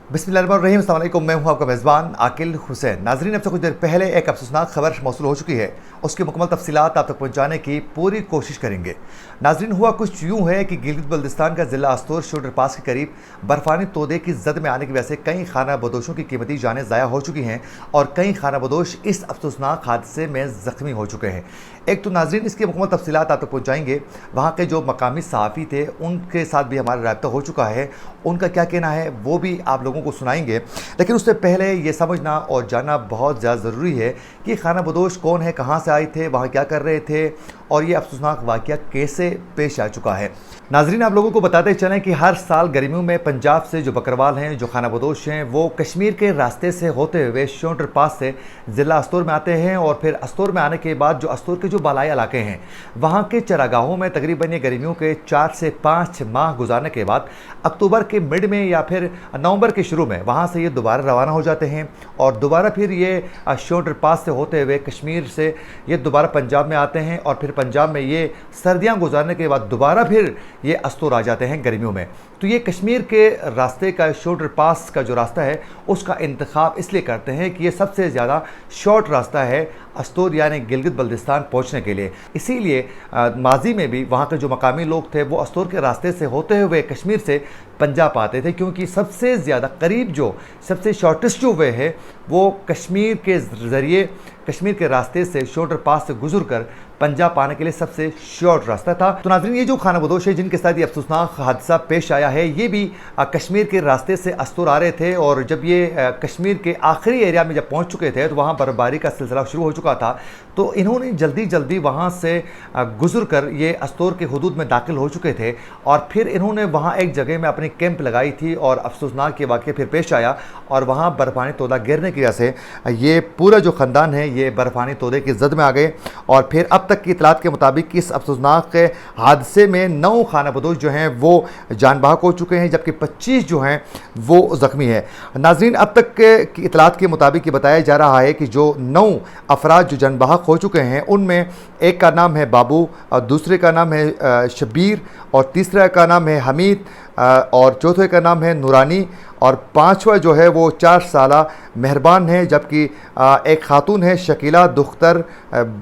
बिस्मिल्लाहिर्रहमानिर्रहीम। अस्सलाम वालेकुम। मैं हूं आपका मेज़बान आकिल हुसैन। नाजरीन, अब से कुछ देर पहले एक अफसोसनाक खबर मौसूल हो चुकी है। उसकी मुकम्मल तफसीलात आप तक पहुंचाने की पूरी कोशिश करेंगे। नाजरीन, हुआ कुछ यूँ है कि गिलगित बल्तिस्तान का ज़िला अस्तोर शोल्डर पास के करीब बर्फ़ानी तोदे की जद में आने की वजह से कई खाना बदोशों की कीमती जानें ज़ाया हो चुकी हैं और कई खाना बदोश इस अफसोसनाक हादसे में ज़ख्मी हो चुके हैं। एक तो नाजरीन, इसकी मुकम्मल तफसीलात आप तक पहुँचाएंगे। वहाँ के जो मकामी सहाफ़ी थे उनके साथ भी हमारा राब्ता हो चुका है, उनका क्या कहना है वो भी आप लोगों को सुनाएंगे। लेकिन उससे पहले ये समझना और जानना बहुत ज़्यादा ज़रूरी है कि खाना बदोश कौन है, कहाँ से आए थे, वहाँ क्या कर रहे थे और ये अफसोसनाक वाक़या कैसे पेश आ चुका है। नाजरीन, आप लोगों को बताते चलें कि हर साल गर्मियों में पंजाब से जो बकरवाल हैं, जो खाना बदोश हैं, वो कश्मीर के रास्ते से होते हुए शोल्डर पास से ज़िला अस्तोर में आते हैं और फिर अस्तोर में आने के बाद जो अस्तोर के जो बालाई इलाके हैं वहाँ के चरागाहों में तकरीबन ये गर्मियों के 4 से 5 माह गुजारने के बाद अक्टूबर के मिड में या फिर नवंबर के शुरू में वहाँ से ये दोबारा रवाना हो जाते हैं और दोबारा फिर ये शोल्डर पास से होते हुए कश्मीर से ये दोबारा पंजाब में आते हैं और फिर पंजाब में ये सर्दियाँ गुजारने के बाद दोबारा फिर ये अस्तोर आ जाते हैं गर्मियों में। तो ये कश्मीर के रास्ते का शोल्डर पास का जो रास्ता है उसका इंतखाब इसलिए करते हैं कि ये सबसे ज़्यादा शॉर्ट रास्ता है अस्तोर यानी गिलगित बल्तिस्तान पहुंचने के लिए। इसीलिए माजी में भी वहाँ के जो मकामी लोग थे वो अस्तोर के रास्ते से होते हुए कश्मीर से पंजाब आते थे, क्योंकि सबसे ज़्यादा करीब जो सबसे शॉर्टेस्ट जो वे है वो कश्मीर के ज़रिए कश्मीर के रास्ते से शोल्डर पास से गुजर कर पंजाब आने के लिए सबसे शॉर्ट रास्ता था। तो नाज़रीन, ये जो खाना बदोश है जिनके साथ ये अफसोसनाक हादसा पेश आया है ये भी कश्मीर के रास्ते से अस्तोर आ रहे थे और जब ये कश्मीर के आखिरी एरिया में जब पहुंच चुके थे तो वहाँ बर्फबारी का सिलसिला शुरू हो चुका था। तो इन्होंने जल्दी जल्दी वहाँ से गुजर कर ये अस्तोर के हुदूद में दाखिल हो चुके थे और फिर इन्होंने वहाँ एक जगह में अपनी कैंप लगाई थी और अफसोसनाक ये वाक़या फिर पेश आया और वहाँ बर्फ़ानी तोदा गिरने की वजह से ये पूरा जो ख़ानदान है ये बर्फ़ानी तोदे की जद में आ गए और फिर अब तक की इतलात के मुताबिक इस अफसोसनाक हादसे में 9 खाना बदोश जो हैं वो जान बहक हो चुके हैं जबकि 25 जो हैं वो ज़ख्मी हैं। नाज़रीन, अब तक की इतलात के मुताबिक ये बताया जा रहा है कि जो 9 अफराद जो जान बहक हो चुके हैं उनमें एक का नाम है बाबू और दूसरे का नाम है शबीर और तीसरा का नाम है हमीद और चौथे का नाम है नूरानी और पांचवा जो है वो 4 साला मेहरबान है, जबकि एक खातून है शकीला दुख्तर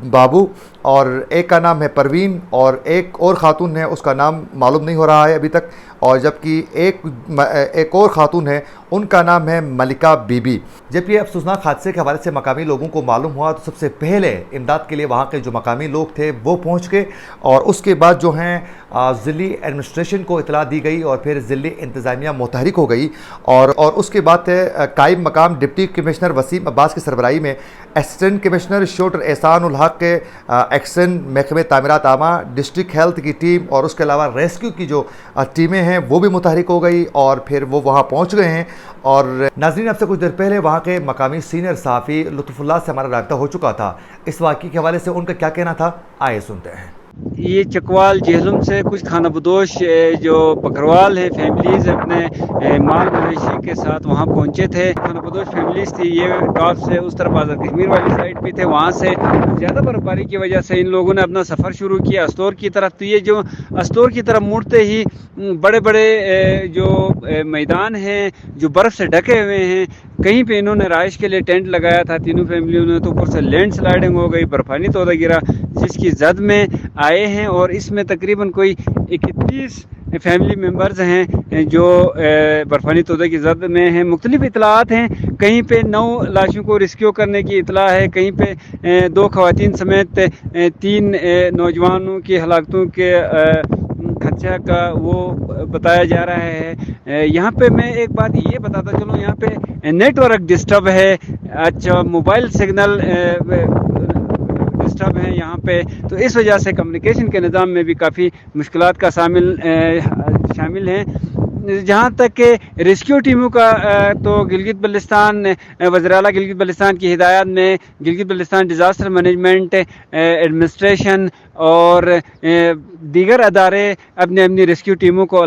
बाबू और एक का नाम है परवीन और एक और ख़ातून है उसका नाम मालूम नहीं हो रहा है अभी तक और जबकि एक और ख़ातून है उनका नाम है मलिका बीबी। जब ये अफसोसनाक हादसे के हवाले से मकामी लोगों को मालूम हुआ तो सबसे पहले इमदाद के लिए वहाँ के जो मकामी लोग थे वो पहुँच गए और उसके बाद जो हैं ज़िली एडमिनिस्ट्रेशन को इतला दी गई और फिर ज़िली इंतज़ामिया मुतहरिक हो गई और उसके बाद कायम मकाम डिप्टी कमिश्नर वसीम अब्बास की सरबराही में असिस्टेंट कमिश्नर शोल्डर एहसान उल हक के एक्शन महकमे तामीरात आमा डिस्ट्रिक्ट हेल्थ की टीम और उसके अलावा रेस्क्यू की जो टीमें हैं वो भी मुतहरिक हो गई और फिर वो वहाँ पहुँच गए हैं। और नाज़रीन, अब से कुछ देर पहले वहाँ के मकामी सीनियर सहाफ़ी लुत्फ़ुल्लाह से हमारा राब्ता हो चुका था। इस वाक़े के हवाले से उनका क्या कहना था, आइए सुनते हैं। ये चकवाल जेहलम से कुछ खाना बदोश जो बकरवाल है फैमिलीज़ अपने माल मवेशी के साथ वहाँ पहुँचे थे। खाना बदोश फैमिलीज़ थी, ये टॉप से उस तरफ आज़ाद कश्मीर वाली साइड भी थे। वहाँ से ज़्यादा बर्फबारी की वजह से इन लोगों ने अपना सफ़र शुरू किया अस्तोर की तरफ। तो ये जो अस्तोर की तरफ मुड़ते ही बड़े बड़े जो मैदान हैं जो बर्फ़ से ढके हुए हैं, कहीं पे इन्होंने रहाइश के लिए टेंट लगाया था तीनों फैमिलियों ने। तो ऊपर से लैंड स्लाइडिंग हो गई, बर्फानी तोदा गिरा जिसकी जद में आए हैं और इसमें तकरीबन कोई 31 फैमिली मेम्बर्स हैं जो बर्फानी तोदे की जद में हैं। मुख्तलिफ इतलात हैं, कहीं पे 9 लाशों को रिस्क्यू करने की इतला है, कहीं पे 2 ख़वातीन समेत 3 नौजवानों की हलाकतों के खदशा का वो बताया जा रहा है। यहाँ पे मैं एक बात ये बताता चलूँ, यहाँ पे नेटवर्क डिस्टर्ब है, अच्छा मोबाइल सिग्नल डिस्टर्ब हैं यहाँ पे, तो इस वजह से कम्युनिकेशन के निज़ाम में भी काफ़ी मुश्किलात का शामिल हैं। जहाँ तक के रेस्क्यू टीमों का तो गिलगित बल्तिस्तान वज़ीर-ए-आला गिलगित बल्तिस्तान की हिदायत में Gilgit Baltistan disaster management administration और दीगर अदारे अपनी अपनी रेस्क्यू टीमों को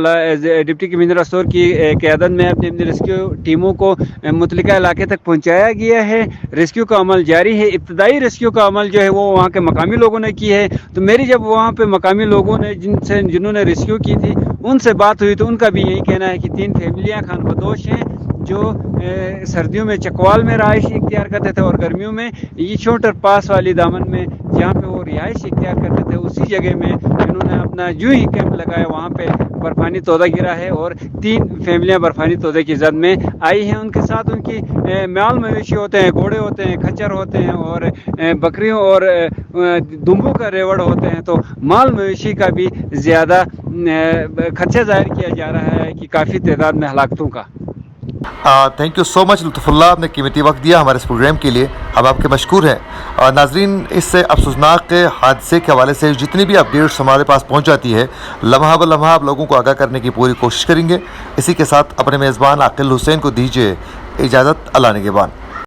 डिप्टी कमिश्नर अस्तोर की क़यादत में अपनी अपनी रेस्क्यू टीमों को मुतल्लिका इलाके तक पहुँचाया गया है। रेस्क्यू का अमल जारी है। इब्तदाई रेस्क्यू का अमल जो है वो वहाँ के मकामी लोगों ने की है। तो मेरी जब वहाँ पे मकामी लोगों ने जिन्होंने रेस्क्यू की थी उनसे बात हुई तो उनका भी यही कहना है कि 3 फैमिलियाँ खान बदोश हैं جو سردیوں میں چکوال میں رہائش اختیار کرتے تھے اور گرمیوں میں یہ چھوٹر پاس والی دامن میں جہاں پہ وہ رہائش اختیار کرتے تھے اسی جگہ میں انہوں نے اپنا جو ہی کیمپ لگایا وہاں پہ برفانی تودہ گرا ہے اور 3 فیملیاں برفانی تودے کی زد میں آئی ہیں. ان کے ساتھ ان کی مال مویشی ہوتے ہیں, گھوڑے ہوتے ہیں, کھچر ہوتے ہیں اور بکریوں اور دمبوں کا ریوڑ ہوتے ہیں. تو مال مویشی کا بھی زیادہ خدشہ ظاہر کیا جا رہا ہے کہ کافی تعداد میں ہلاکتوں کا. تھینک یو سو مچ لطف اللہ, آپ نے قیمتی وقت دیا ہمارے اس پروگرام کے لیے, ہم آپ کے مشکور ہیں. ناظرین, اس سے افسوسناک حادثے کے حوالے سے جتنی بھی اپڈیٹس ہمارے پاس پہنچ جاتی ہے لمحہ بہ لمحہ آپ لوگوں کو آگاہ کرنے کی پوری کوشش کریں گے. اسی کے ساتھ اپنے میزبان عاقل حسین کو دیجیے اجازت. اللہ نگہبان.